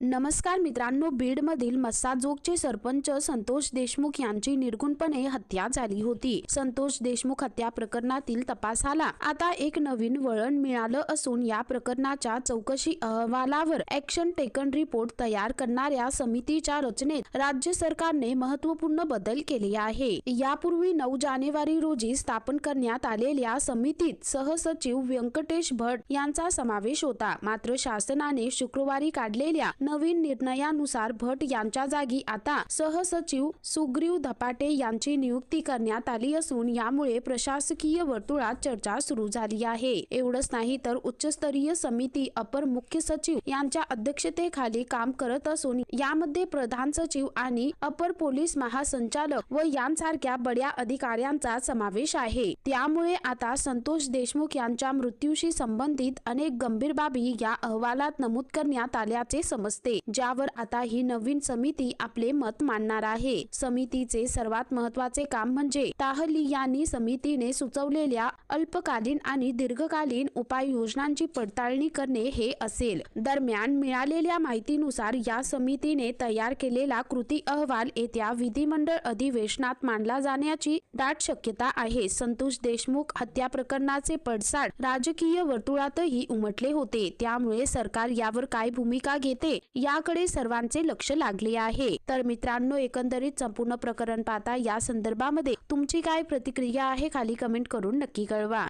नमस्कार मित्रांनो, बीडमधील मस्साजोगचे सरपंच संतोष देशमुख यांची निर्गुणपणे हत्या झाली होती. संतोष देशमुख हत्या प्रकरणातील तपासाला आता एक नवीन वळण मिळालं असून या प्रकरणाच्या चौकशी अहवालावर ऍक्शन टेकन रिपोर्ट तयार करणाऱ्या समितीच्या रचनेत राज्य सरकारने महत्त्वपूर्ण बदल केले आहे. यापूर्वी 9 जानेवारी रोजी स्थापन करण्यात आलेल्या समितीत सहसचिव व्यंकटेश भट यांचा समावेश होता. मात्र शासनाने शुक्रवारी काढलेल्या नवीन निर्णयानुसार भट यांच्या जागी आता सहसचिव सुग्रीव धपाटे यांची नियुक्ती करण्यात आली असून यामुळे प्रशासकीय वर्तुळात चर्चा सुरू झाली आहे. एवढंच नाही तर उच्चस्तरीय समिती अपर मुख्य सचिव यांच्या अध्यक्षतेखाली काम करत असून यामध्ये प्रधान सचिव आणि अपर पोलीस महासंचालक व यांसारख्या बड्या अधिकाऱ्यांचा समावेश आहे. त्यामुळे आता संतोष देशमुख यांच्या मृत्यूशी संबंधित अनेक गंभीर बाबी या अहवालात नमूद करण्यात आल्याचे समजते, ज्यावर आता ही नवीन समिती आपले मत मांडणार आहे. समितीचे सर्वात महत्त्वाचे काम म्हणजे ताहली समितीने सुचवलेल्या अल्पकालीन आणि दीर्घकालीन उपाययोजनांची पडताळणी करणे हे असेल. दरम्यान मिळालेल्या माहितीनुसार या समितीने तयार केलेला कृती अहवाल येत्या विधिमंडळ अधिवेशनात मांडला जाण्याची दाट शक्यता आहे. संतोष देशमुख हत्या प्रकरणाचे पडसाद राजकीय वर्तुळातही उमटले होते, त्यामुळे सरकार यावर काय भूमिका घेते याकडे सर्वांचे लक्ष लागले आहे. तर मित्रांनो, एकंदरीत संपूर्ण प्रकरण पाहता या संदर्भामध्ये तुमची काय प्रतिक्रिया आहे खाली कमेंट करून नक्की कळवा.